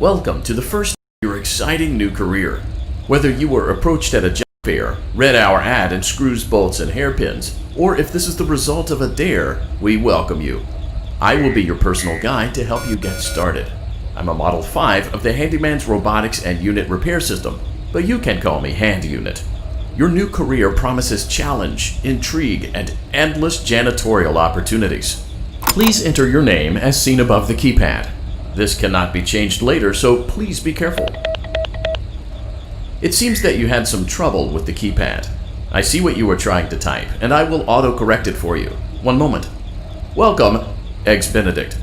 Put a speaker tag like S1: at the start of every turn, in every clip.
S1: Welcome to the first of your exciting new career. Whether you were approached at a job fair, read our ad in screws, bolts, and hairpins, or if this is the result of a dare, we welcome you. I will be your personal guide to help you get started. I'm a Model 5 of the Handyman's Robotics and Unit Repair System, but you can call me Hand Unit. Your new career promises challenge, intrigue, and endless janitorial opportunities. Please enter your name as seen above the keypad. This cannot be changed later, so please be careful. It seems that you had some trouble with the keypad. I see what you were trying to type, and I will auto-correct it for you. One moment. Welcome, Eggs Benedict.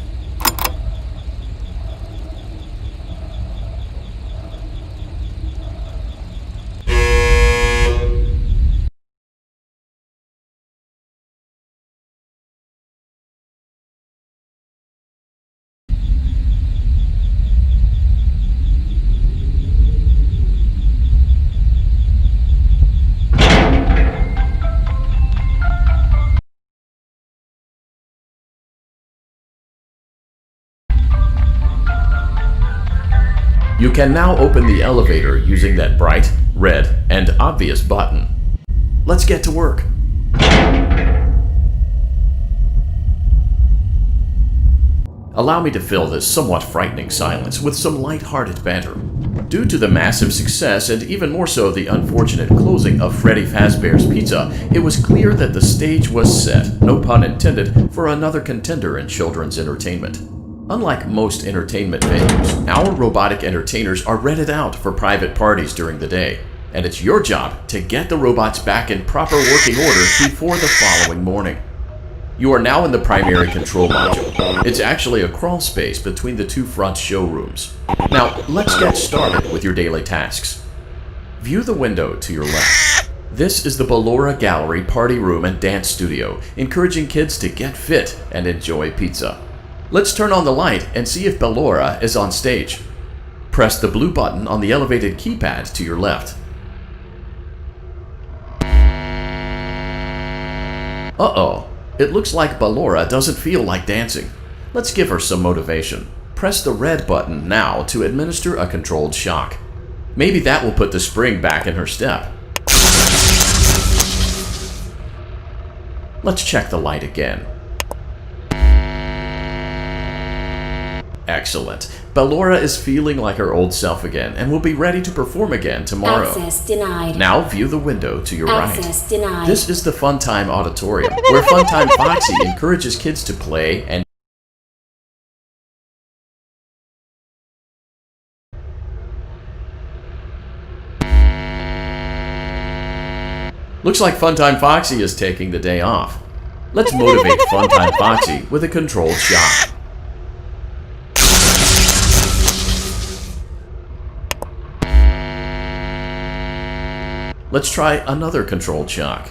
S1: You can now open the elevator using that bright, red, and obvious button. Let's get to work. Allow me to fill this somewhat frightening silence with some light-hearted banter. Due to the massive success and even more so the unfortunate closing of Freddy Fazbear's Pizza, it was clear that the stage was set, no pun intended, for another contender in children's entertainment. Unlike most entertainment venues, our robotic entertainers are rented out for private parties during the day, and it's your job to get the robots back in proper working order before the following morning. You are now in the primary control module. It's actually a crawl space between the two front showrooms. Now, let's get started with your daily tasks. View the window to your left. This is the Ballora Gallery Party Room and Dance Studio, encouraging kids to get fit and enjoy pizza. Let's turn on the light and see if Ballora is on stage. Press the blue button on the elevated keypad to your left. Uh-oh, it looks like Ballora doesn't feel like dancing. Let's give her some motivation. Press the red button now to administer a controlled shock. Maybe that will put the spring back in her step. Let's check the light again. Excellent. Ballora is feeling like her old self again and will be ready to perform again tomorrow.
S2: Access denied.
S1: Now view the window to your right.
S2: Access denied.
S1: This is the Funtime Auditorium, where Funtime Foxy encourages kids to play and looks like Funtime Foxy is taking the day off. Let's motivate Funtime Foxy with a controlled shock. Let's try another controlled shock.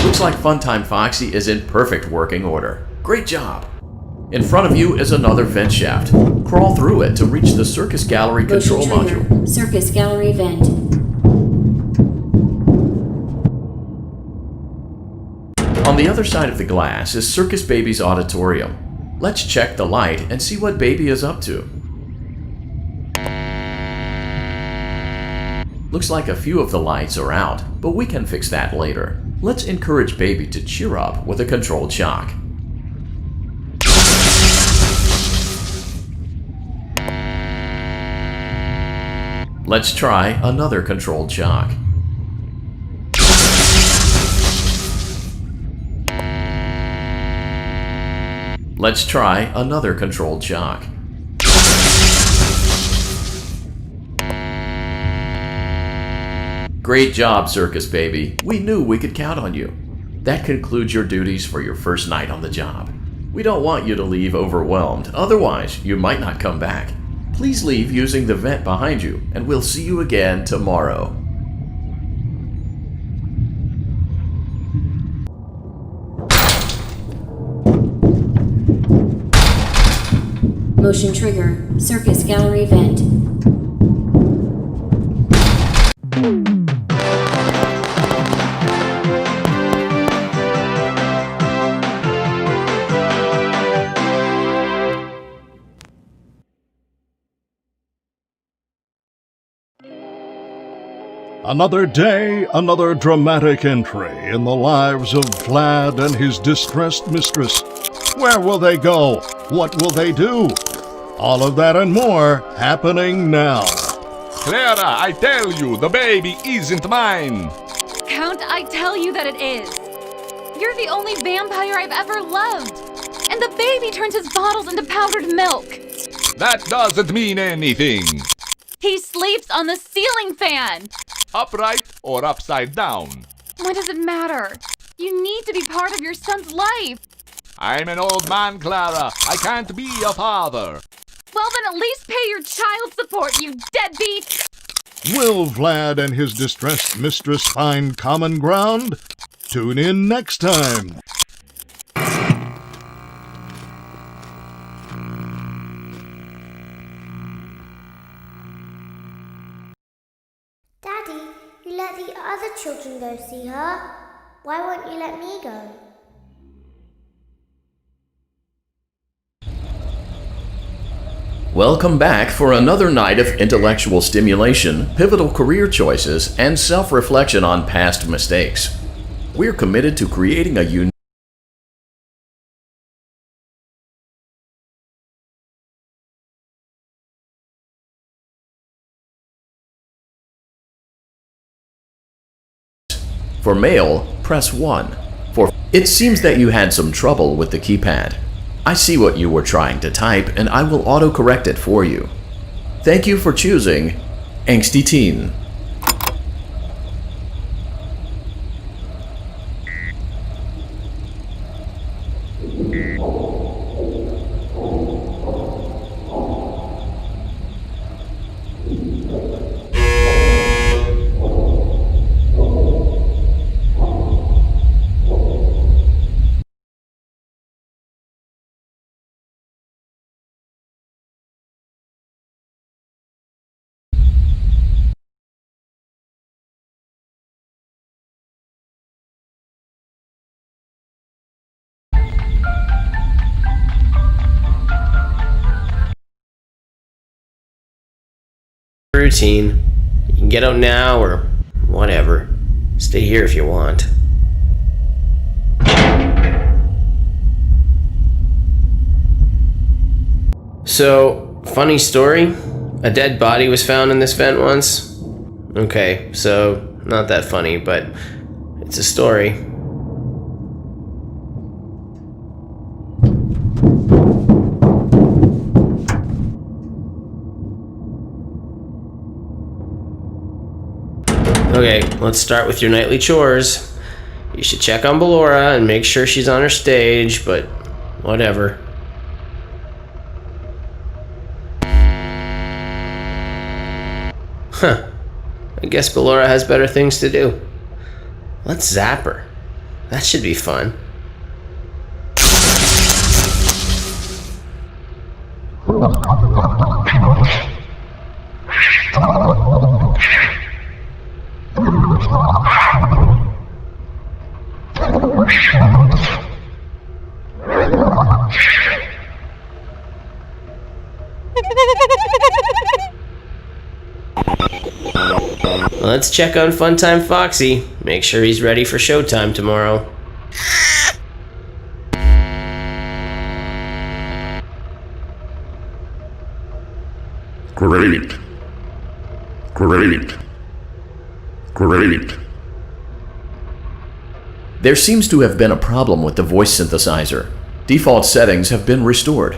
S1: Looks like Funtime Foxy is in perfect working order. Great job! In front of you is another vent shaft. Crawl through it to reach the Circus Gallery control module.
S2: Circus Gallery vent.
S1: On the other side of the glass is Circus Baby's auditorium. Let's check the light and see what Baby is up to. Looks like a few of the lights are out, but we can fix that later. Let's encourage Baby to cheer up with a controlled shock. Let's try another controlled shock. Let's try another controlled shock. Great job, Circus Baby. We knew we could count on you. That concludes your duties for your first night on the job. We don't want you to leave overwhelmed, otherwise you might not come back. Please leave using the vent behind you, and we'll see you again tomorrow.
S2: Motion trigger. Circus Gallery vent.
S3: Another day, another dramatic entry in the lives of Vlad and his distressed mistress. Where will they go? What will they do? All of that and more happening now.
S4: Clara, I tell you, the baby isn't mine.
S5: Count, I tell you that it is. You're the only vampire I've ever loved. And the baby turns his bottles into powdered milk.
S4: That doesn't mean anything.
S5: He sleeps on the ceiling fan.
S4: Upright or upside down?
S5: What does it matter? You need to be part of your son's life.
S4: I'm an old man, Clara. I can't be a father.
S5: Well, then at least pay your child support, you deadbeat!
S3: Will Vlad and his distressed mistress find common ground? Tune in next time.
S6: Daddy, you let the other children go see her. Why won't you let me go?
S1: Welcome back for another night of intellectual stimulation, pivotal career choices, and self-reflection on past mistakes. We're committed to creating a unique For male, press 1. It seems that you had some trouble with the keypad. I see what you were trying to type, and I will autocorrect it for you. Thank you for choosing Angsty Teen.
S7: Routine. You can get out now or whatever. Stay here if you want. So, funny story. A dead body was found in this vent once. Okay, so not that funny, but it's a story. Okay, let's start with your nightly chores. You should check on Ballora and make sure she's on her stage, but whatever. Huh. I guess Ballora has better things to do. Let's zap her. That should be fun. Let's check on Funtime Foxy. Make sure he's ready for showtime tomorrow.
S8: Great. Great. Great.
S1: There seems to have been a problem with the voice synthesizer. Default settings have been restored.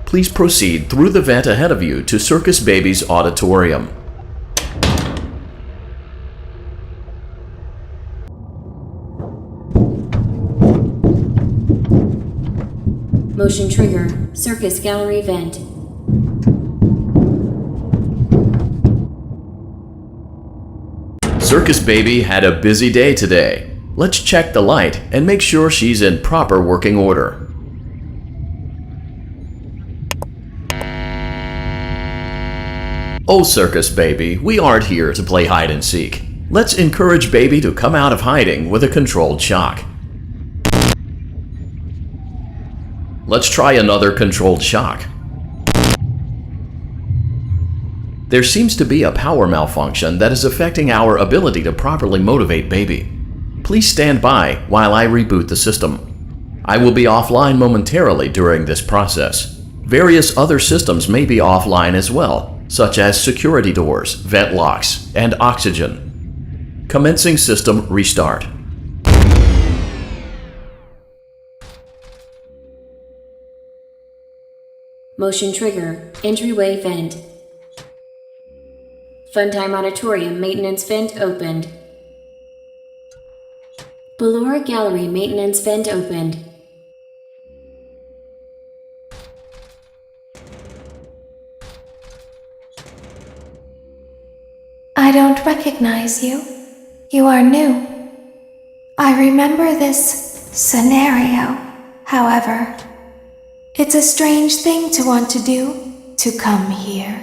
S1: Please proceed through the vent ahead of you to Circus Baby's auditorium.
S2: Motion trigger. Circus gallery vent.
S1: Circus Baby had a busy day today. Let's check the light and make sure she's in proper working order. Oh, Circus Baby, we aren't here to play hide and seek. Let's encourage Baby to come out of hiding with a controlled shock. Let's try another controlled shock. There seems to be a power malfunction that is affecting our ability to properly motivate baby. Please stand by while I reboot the system. I will be offline momentarily during this process. Various other systems may be offline as well, such as security doors, vent locks, and oxygen. Commencing system restart.
S2: Motion trigger. Entryway vent. Funtime Auditorium maintenance vent opened. Ballora Gallery maintenance vent opened.
S9: I don't recognize you. You are new. I remember this scenario, however. It's a strange thing to want to do, to come here.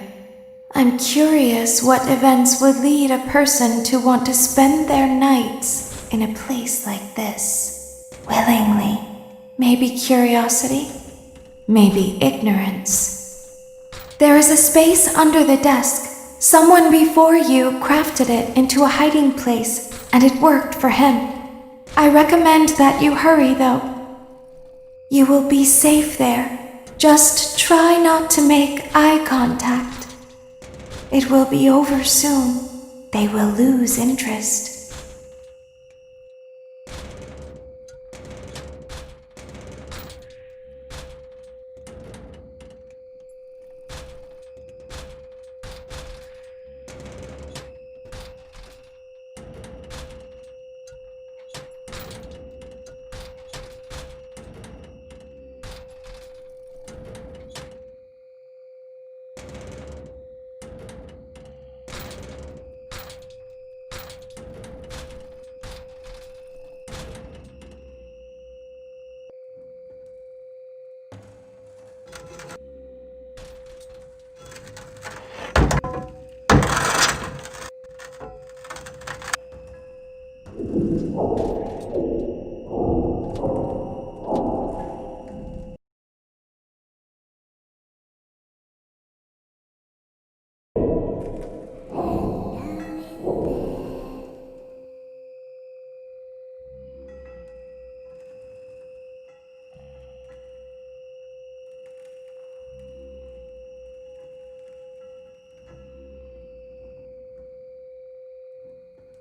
S9: I'm curious what events would lead a person to want to spend their nights in a place like this. Willingly. Maybe curiosity, maybe ignorance. There is a space under the desk. Someone before you crafted it into a hiding place, and it worked for him. I recommend that you hurry, though. You will be safe there. Just try not to make eye contact. It will be over soon. They will lose interest.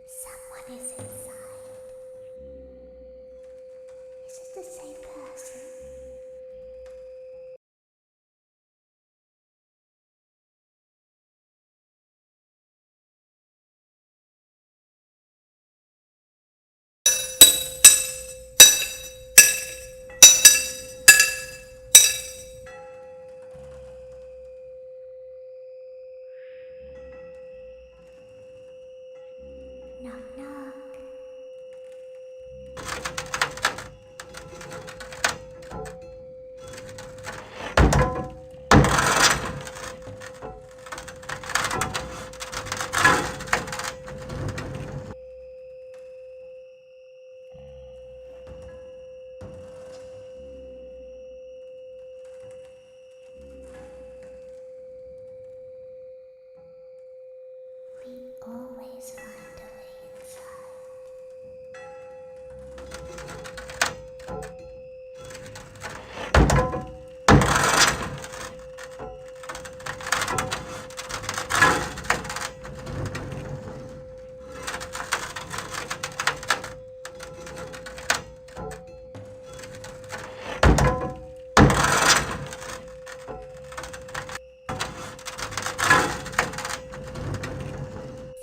S6: Someone is inside. Is it the same person? Knock, knock. We always find a way inside.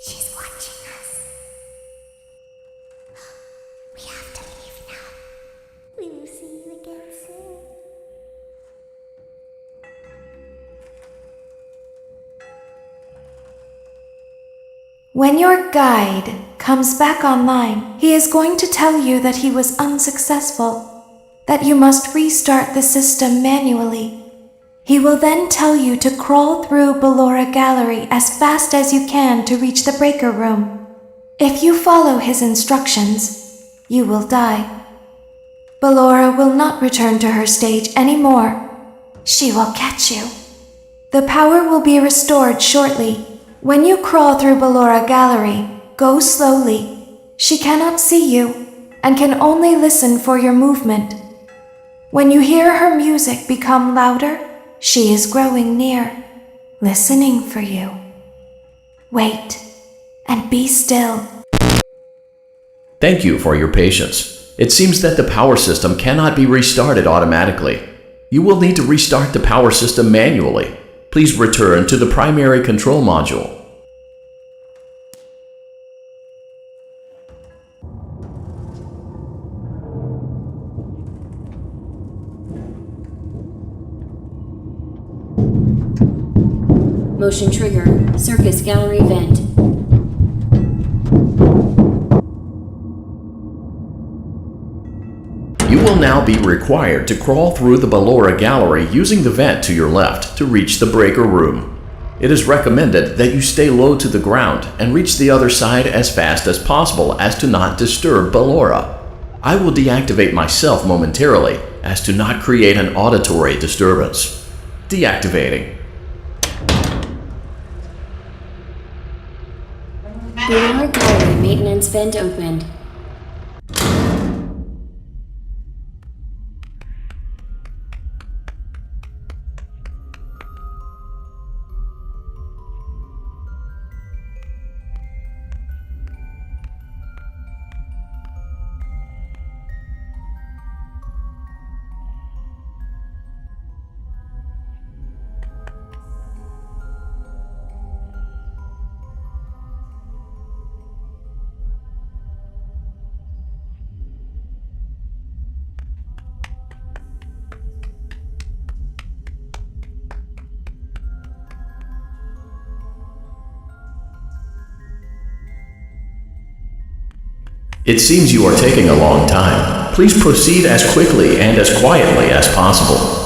S6: She's watching us. We have to leave now. We will see you again soon.
S9: When your guide comes back online, he is going to tell you that he was unsuccessful, that you must restart the system manually. He will then tell you to crawl through Ballora Gallery as fast as you can to reach the breaker room. If you follow his instructions, you will die. Ballora will not return to her stage anymore. She will catch you. The power will be restored shortly. When you crawl through Ballora Gallery, go slowly. She cannot see you and can only listen for your movement. When you hear her music become louder, she is growing near, listening for you. Wait and be still.
S1: Thank you for your patience. It seems that the power system cannot be restarted automatically. You will need to restart the power system manually. Please return to the primary control module.
S2: Motion trigger, circus gallery vent.
S1: You will now be required to crawl through the Ballora Gallery using the vent to your left to reach the breaker room. It is recommended that you stay low to the ground and reach the other side as fast as possible as to not disturb Ballora. I will deactivate myself momentarily as to not create an auditory disturbance. Deactivating.
S2: Ballora gallery maintenance vent opened.
S1: It seems you are taking a long time. Please proceed as quickly and as quietly as possible.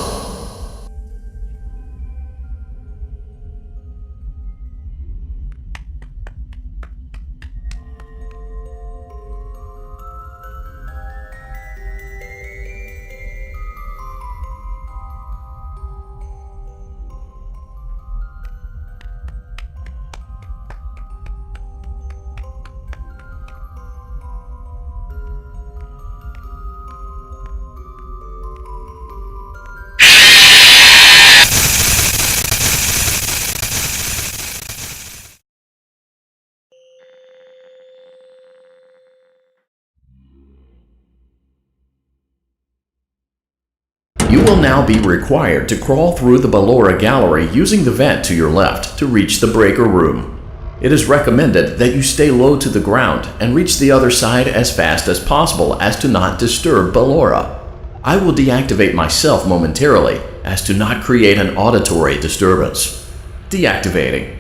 S1: You will now be required to crawl through the Ballora Gallery using the vent to your left to reach the breaker room. It is recommended that you stay low to the ground and reach the other side as fast as possible as to not disturb Ballora. I will deactivate myself momentarily as to not create an auditory disturbance. Deactivating.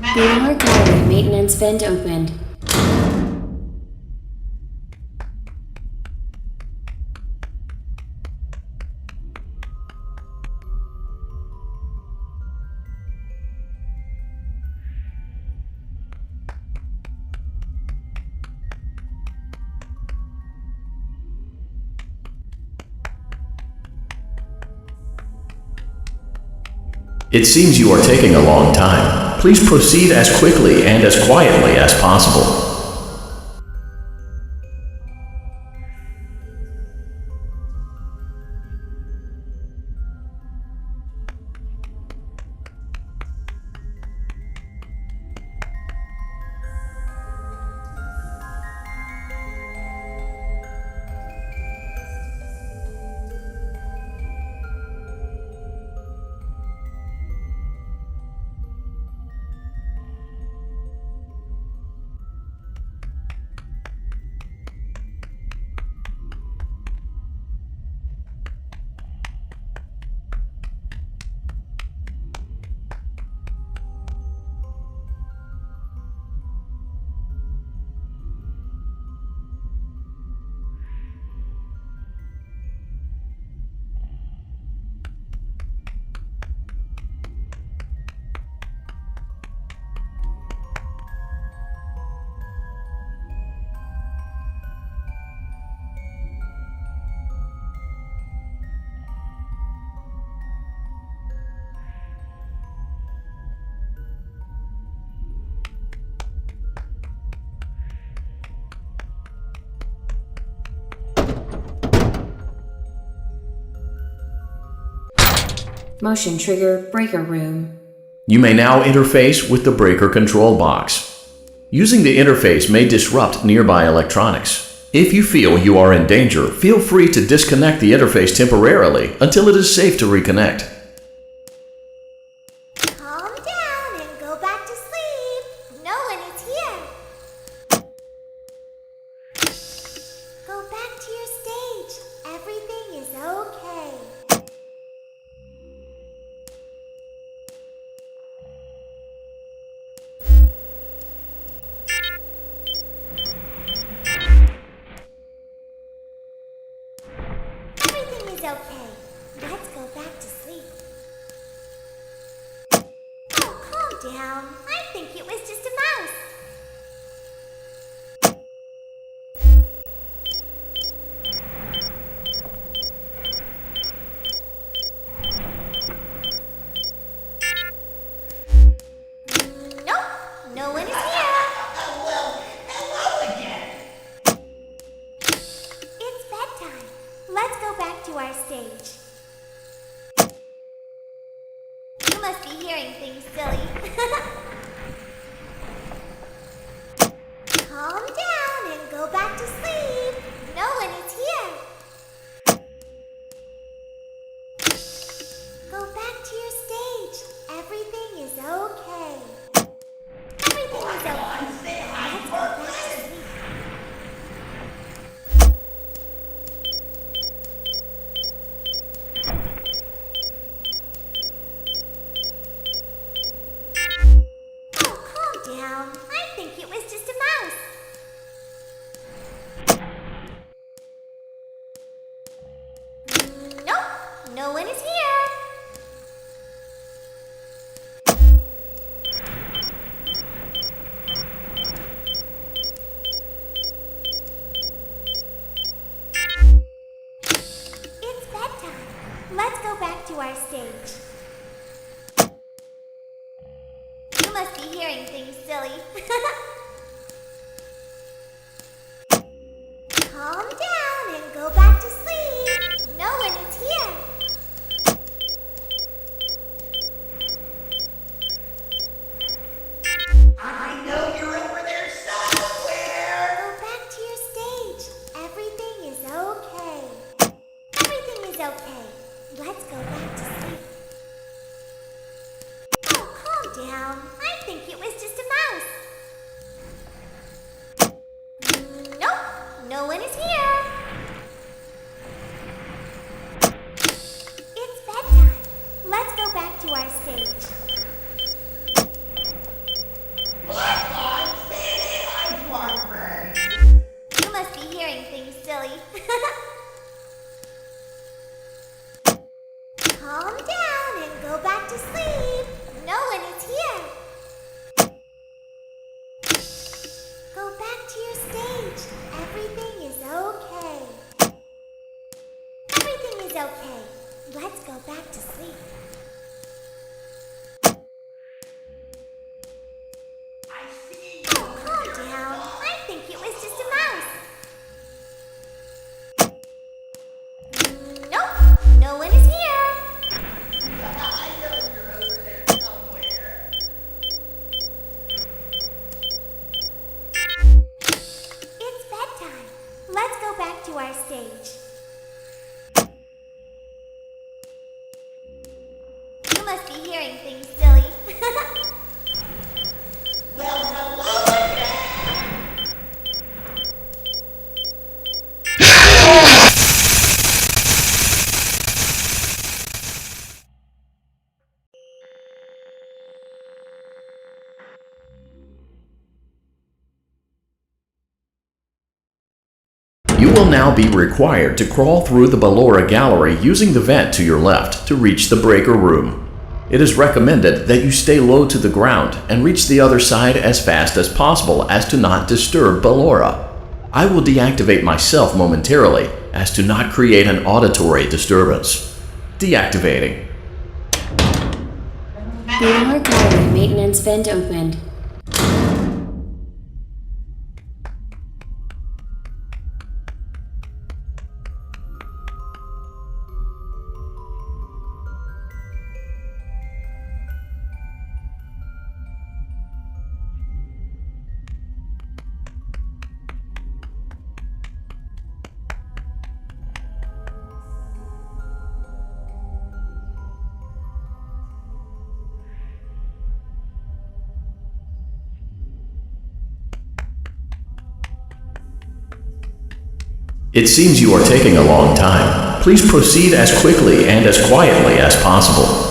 S2: Ballora gallery maintenance vent opened.
S1: It seems you are taking a long time. Please proceed as quickly and as quietly as possible.
S2: Motion trigger breaker room.
S1: You may now interface with the breaker control box. Using the interface may disrupt nearby electronics. If you feel you are in danger, feel free to disconnect the interface temporarily until it is safe to reconnect.
S6: Calm down and go back to sleep. No one is here. Go back to your stage. Everything is okay. Everything is okay. Let's go back to sleep. Oh, calm down. I think it was just a mouse. Nope, no one is here. Hello again. It's bedtime. Let's go back to our stage. You must be hearing things, silly. Calm down and go back to sleep. No one is here. Go back to your stage. Everything is okay. Everything is okay. Let's go back to sleep. Oh, calm down. I think it was just a mouse. Nope, no one is here. It's bedtime. Let's go back to our stage. You must be hearing things, silly. Calm down and go back to sleep. No one is here.
S10: I know you're over there somewhere.
S6: Go back to your stage. Everything is okay. Everything is okay. Let's go back to sleep. Oh, calm down. I think it was just a mouse. Nope, no one is here. It's bedtime. Let's go back to our stage.
S10: Come on, say hi to our friends.
S6: You must be hearing things, silly. Calm down and go back to sleep. No one is here. Go back to your stage. Everything is okay. Everything is okay. Let's go back to sleep.
S10: I see you.
S6: Oh, calm down. I think it was just a mouse. Nope, no one is here.
S10: I know you're over there somewhere.
S6: It's bedtime. Let's go back to our stage. You must be hearing things, silly.
S10: Well, hello again.
S1: You will now be required to crawl through the Ballora gallery using the vent to your left to reach the breaker room. It is recommended that you stay low to the ground and reach the other side as fast as possible as to not disturb Ballora. I will deactivate myself momentarily as to not create an auditory disturbance. Deactivating.
S2: Ballora gallery maintenance vent opened.
S1: It seems you are taking a long time. Please proceed as quickly and as quietly as possible.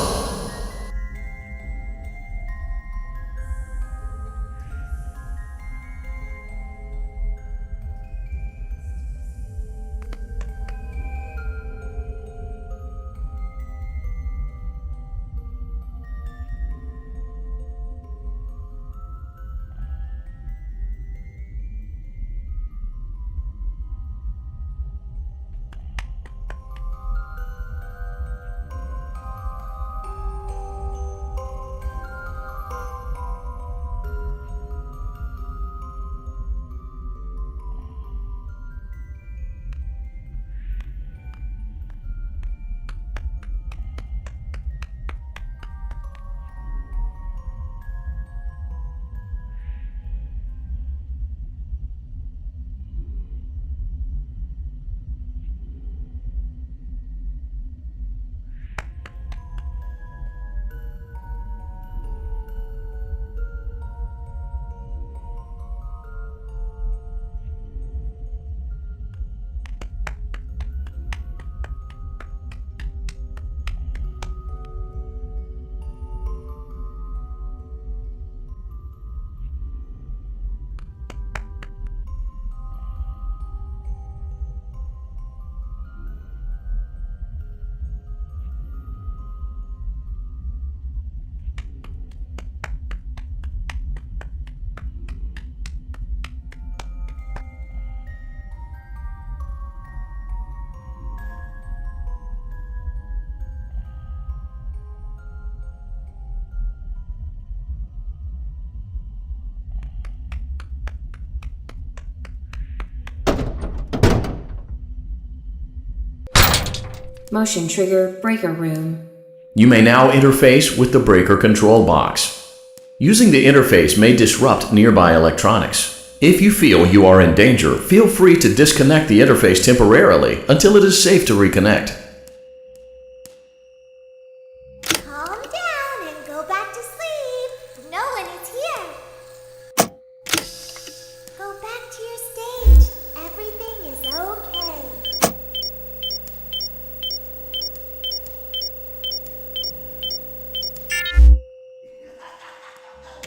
S2: Motion trigger breaker room.
S1: You may now interface with the breaker control box. Using the interface may disrupt nearby electronics. If you feel you are in danger, feel free to disconnect the interface temporarily until it is safe to reconnect.
S6: Calm down and go back to sleep. No one is here. Go back to your stage. Everything is okay.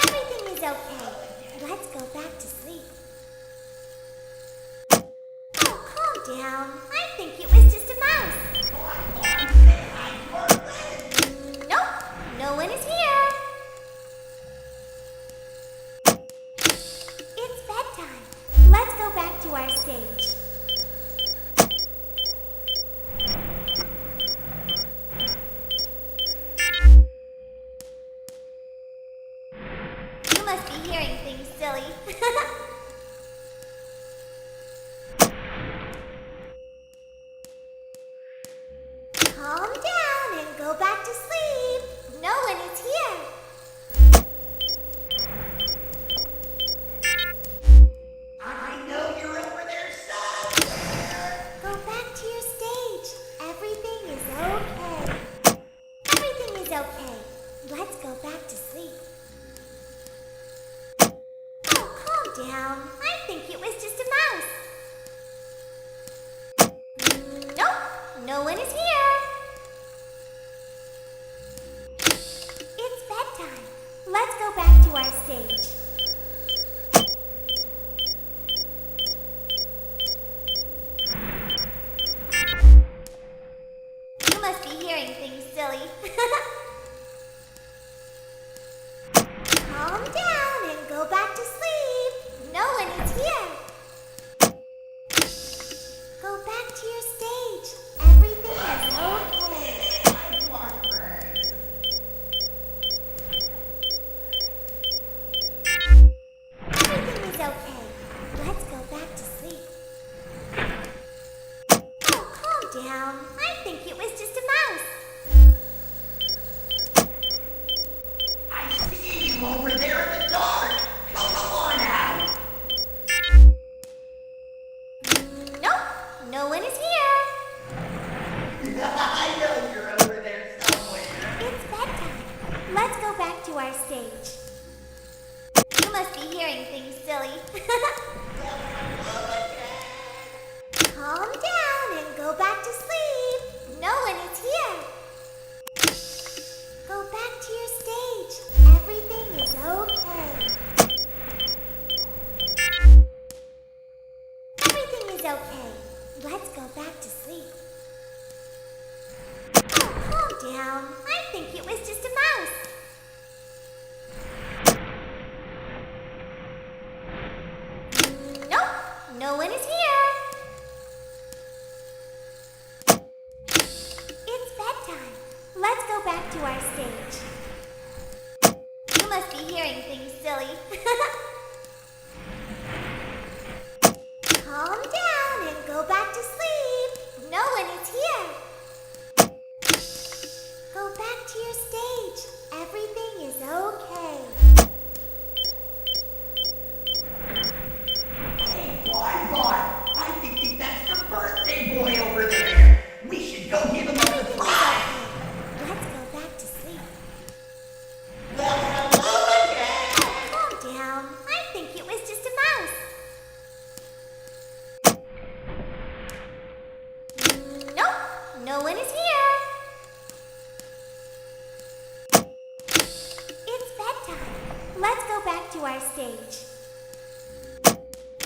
S6: Everything is okay. Let's go back to sleep. Oh, calm down. I think it was just a mouse. Nope, no one is here. It's bedtime. Let's go back to our stage. You must be hearing things, silly. Calm down and go back to sleep. No one is here.
S10: I know you're over there somewhere.
S6: Go back to your stage. Everything is okay. Everything is okay. Let's go back to sleep. Oh, calm down. I think it was just a mouse. Nope, no one is here. It's bedtime. Let's go back to our stage. You must be hearing things, silly. Calm down and go back to sleep. No one is here. Go back to your stage. Everything is okay.
S10: I want friends.
S6: Everything is okay. Let's go back to sleep. Oh, calm down. I think it was just a mouse.
S10: I see you over there in the dark. Come on out.
S6: Nope, no one is here.
S10: I know you're over there somewhere.
S6: It's bedtime. Let's go back to our stage. You must be hearing things, silly. Calm down. I think it was just a mouse. Nope, no one is here. It's bedtime. Let's go back to our stage. You must be hearing things, silly. Calm down and go back to sleep. No one is here. Go back to your stage. Everything is okay.
S10: Hey, boy, I think that's the birthday boy over there. We should go give him a surprise.
S6: Let's go back to sleep.
S10: Well, hello again.
S6: Calm down. I think it was just a mouse. Nope, no one is here. It's bedtime. Let's go back to our stage.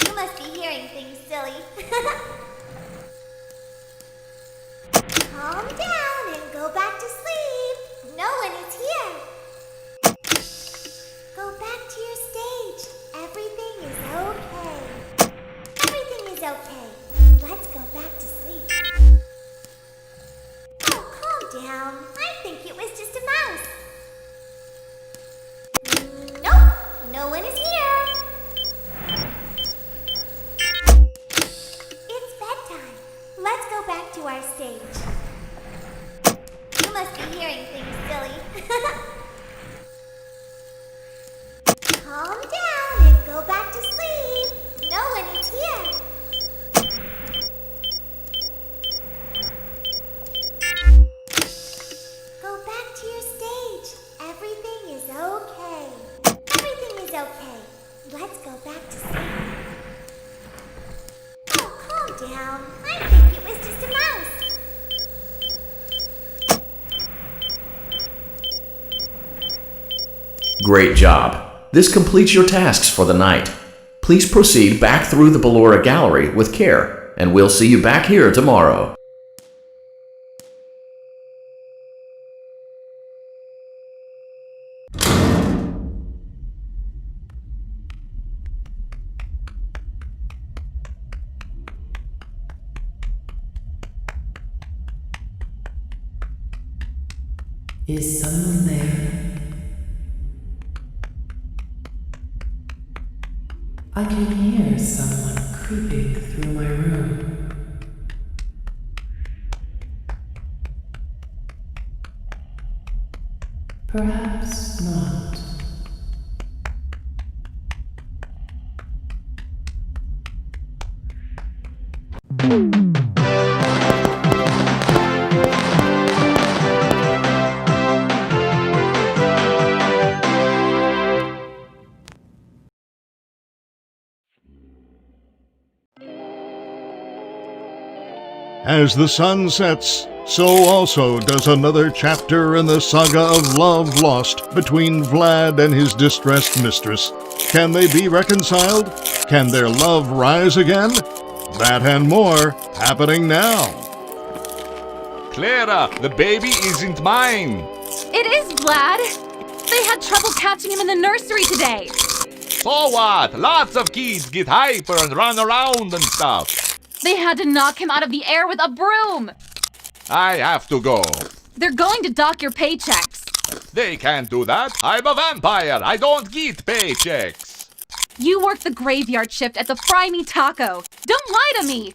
S6: You must be hearing things, silly. Calm down and go back to sleep. No one is here. Go back to your stage. Everything is okay. Everything is okay. Let's go back to sleep. Oh, calm down. I think it was just a mouse. Nope, no one is here. It's bedtime. Let's go back to our stage. You must be hearing things, silly. Calm down and go back to sleep. No one is here. Go back to your stage. Everything is okay. Everything is okay. Let's go back to sleep. Oh, calm down. I think it was just a mouse.
S1: Great job. This completes your tasks for the night. Please proceed back through the Ballora Gallery with care, and we'll see you back here tomorrow.
S11: Is someone there? I can hear someone creeping through my room. Perhaps not.
S3: As the sun sets, so also does another chapter in the saga of love lost between Vlad and his distressed mistress. Can they be reconciled? Can their love rise again? That and more happening now.
S4: Clara, the baby isn't mine.
S5: It is, Vlad. They had trouble catching him in the nursery today.
S4: So what? Lots of kids get hyper and run around and stuff.
S5: They had to knock him out of the air with a broom.
S4: I have to go.
S5: They're going to dock your paychecks.
S4: They can't do that. I'm a vampire. I don't get paychecks.
S5: You work the graveyard shift at the Fry Me Taco. Don't lie to me.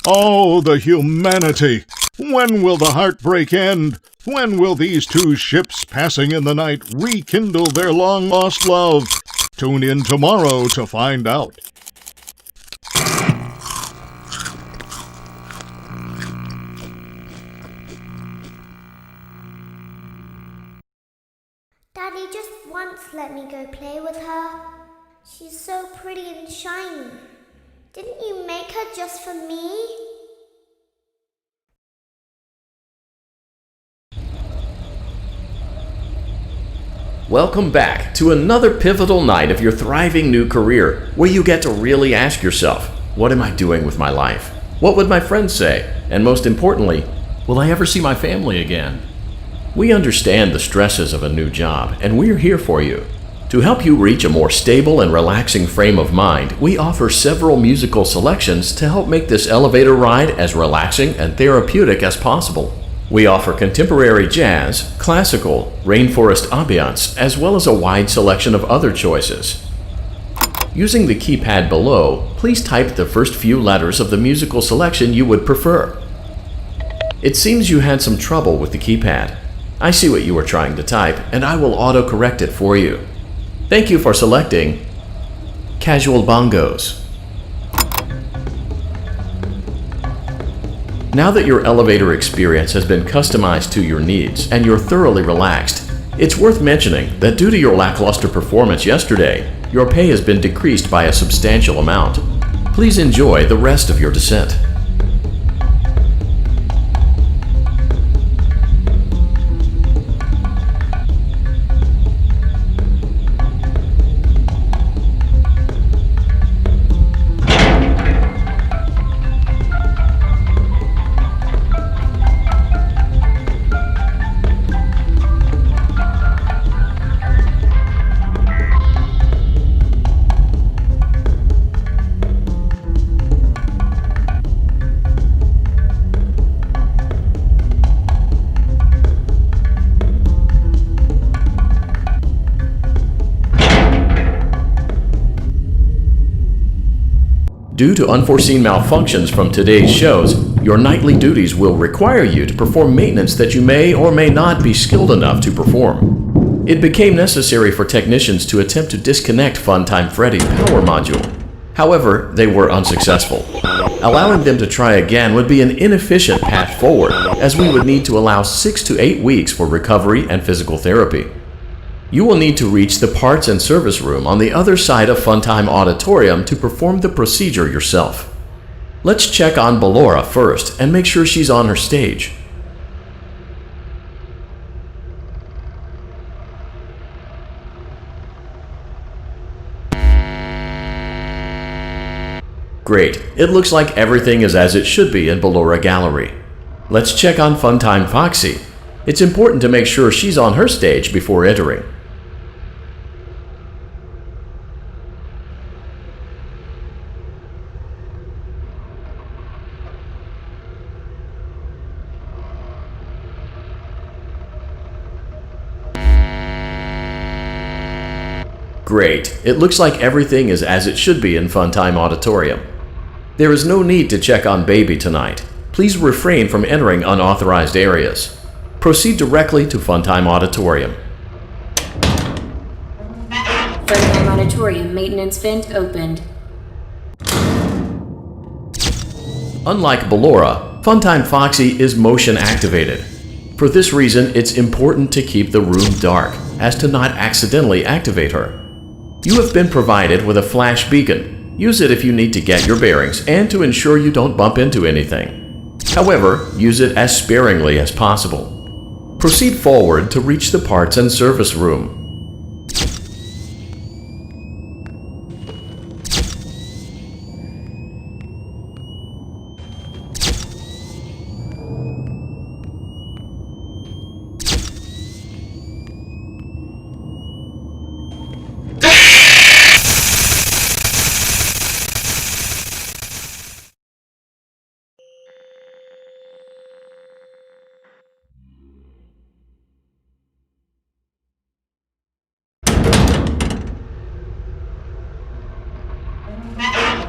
S3: Oh, the humanity! When will the heartbreak end? When will these two ships passing in the night rekindle their long-lost love? Tune in tomorrow to find out.
S6: Daddy just once let me go play with her. She's so pretty and shiny. Didn't you make her just for me?
S1: Welcome back to another pivotal night of your thriving new career, where you get to really ask yourself, what am I doing with my life? What would my friends say? And most importantly, will I ever see my family again? We understand the stresses of a new job, and we're here for you. To help you reach a more stable and relaxing frame of mind, we offer several musical selections to help make this elevator ride as relaxing and therapeutic as possible. We offer contemporary jazz, classical, rainforest ambiance, as well as a wide selection of other choices. Using the keypad below, please type the first few letters of the musical selection you would prefer. It seems you had some trouble with the keypad. I see what you were trying to type, and I will auto-correct it for you. Thank you for selecting Casual Bongos. Now that your elevator experience has been customized to your needs and you're thoroughly relaxed, it's worth mentioning that due to your lackluster performance yesterday, your pay has been decreased by a substantial amount. Please enjoy the rest of your descent. Due to unforeseen malfunctions from today's shows, your nightly duties will require you to perform maintenance that you may or may not be skilled enough to perform. It became necessary for technicians to attempt to disconnect Funtime Freddy's power module. However, they were unsuccessful. Allowing them to try again would be an inefficient path forward, as we would need to allow 6 to 8 weeks for recovery and physical therapy. You will need to reach the parts and service room on the other side of Funtime Auditorium to perform the procedure yourself. Let's check on Ballora first and make sure she's on her stage. Great, it looks like everything is as it should be in Ballora Gallery. Let's check on Funtime Foxy. It's important to make sure she's on her stage before entering. Great. It looks like everything is as it should be in Funtime Auditorium. There is no need to check on Baby tonight. Please refrain from entering unauthorized areas. Proceed directly to Funtime Auditorium.
S2: Funtime Auditorium maintenance vent opened.
S1: Unlike Ballora, Funtime Foxy is motion activated. For this reason, it's important to keep the room dark, as to not accidentally activate her. You have been provided with a flash beacon. Use it if you need to get your bearings and to ensure you don't bump into anything. However, use it as sparingly as possible. Proceed forward to reach the parts and service room.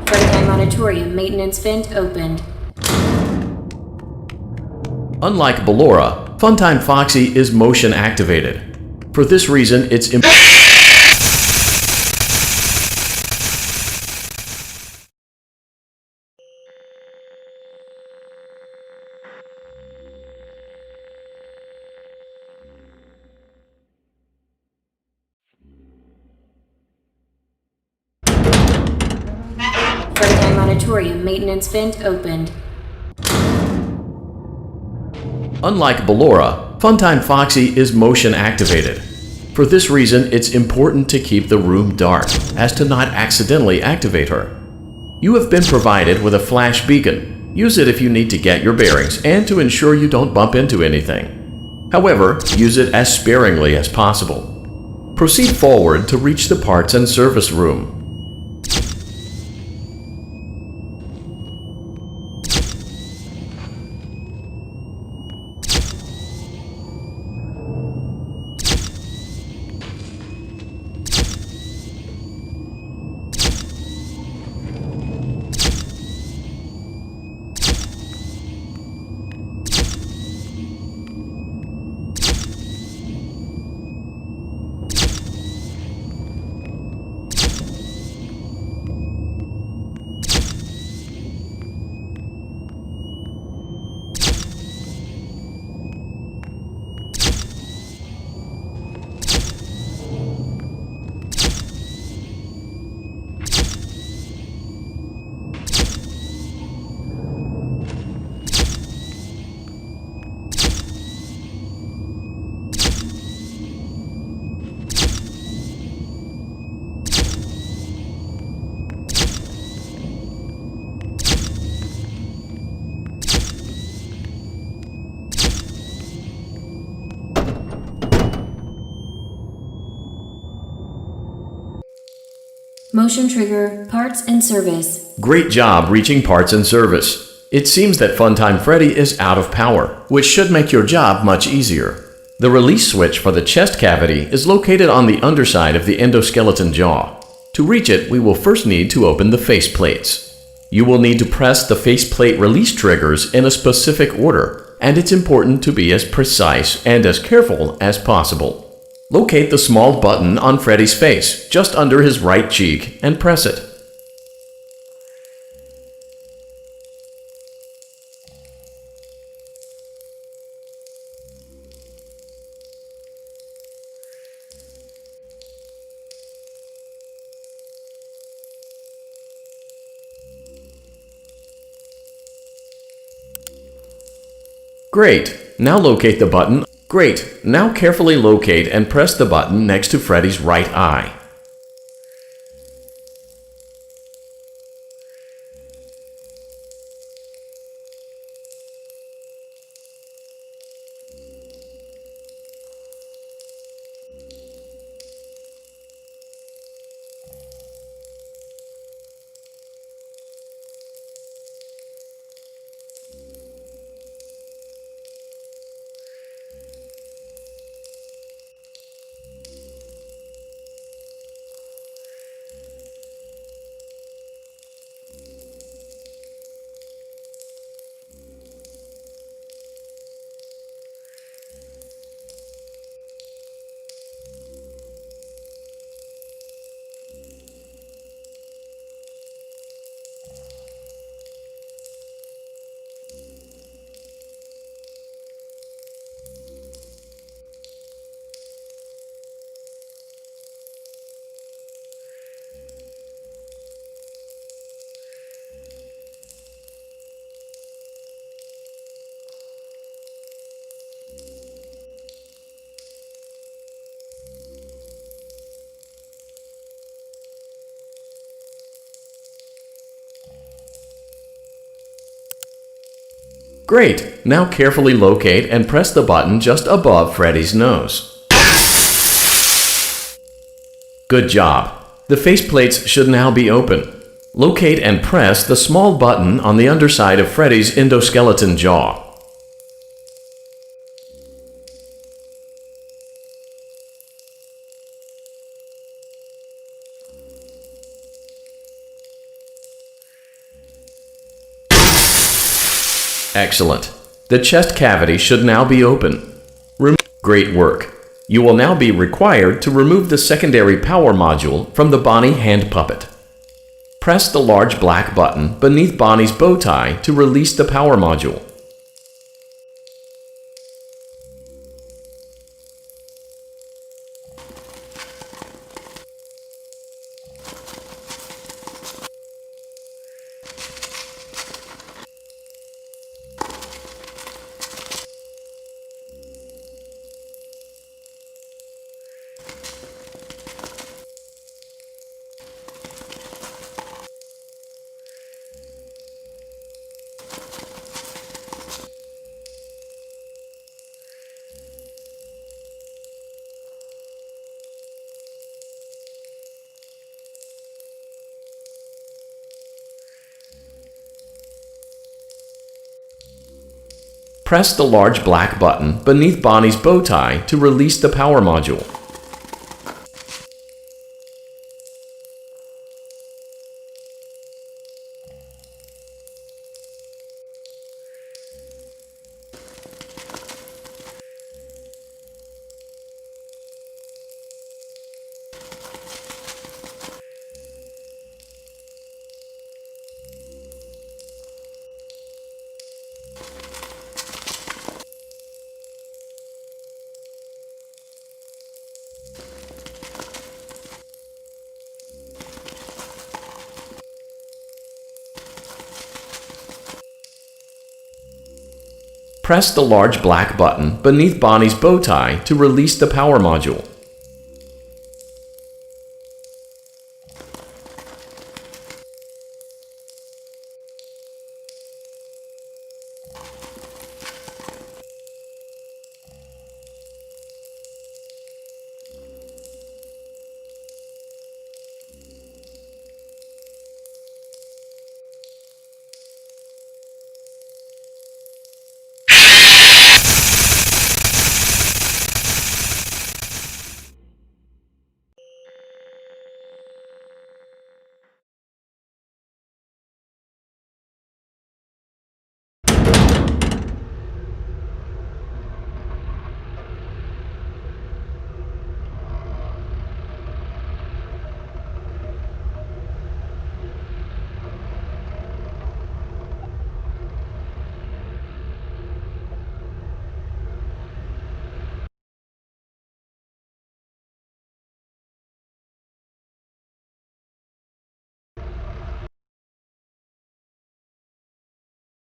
S2: Funtime Auditorium maintenance vent opened.
S1: Unlike Ballora, Funtime Foxy is motion activated. For this reason, it's
S2: Funtime Auditorium maintenance vent opened.
S1: Unlike Ballora, Funtime Foxy is motion activated. For this reason, it's important to keep the room dark, as to not accidentally activate her. You have been provided with a flash beacon. Use it if you need to get your bearings and to ensure you don't bump into anything. However, use it as sparingly as possible. Proceed forward to reach the parts and service room.
S2: Motion trigger, parts and service.
S1: Great job reaching parts and service. It seems that Funtime Freddy is out of power, which should make your job much easier. The release switch for the chest cavity is located on the underside of the endoskeleton jaw. To reach it, we will first need to open the face plates. You will need to press the faceplate release triggers in a specific order, and it's important to be as precise and as careful as possible. Locate the small button on Freddy's face, just under his right cheek, and press it. Great! Now locate the button. Great! Now carefully locate and press the button next to Freddy's right eye. Great! Now carefully locate and press the button just above Freddy's nose. Good job! The faceplates should now be open. Locate and press the small button on the underside of Freddy's endoskeleton jaw. Excellent. The chest cavity should now be open. Great work. You will now be required to remove the secondary power module from the Bonnie hand puppet. Press the large black button beneath Bonnie's bow tie to release the power module. Press the large black button beneath Bonnie's bow tie to release the power module. Press the large black button beneath Bonnie's bow tie to release the power module.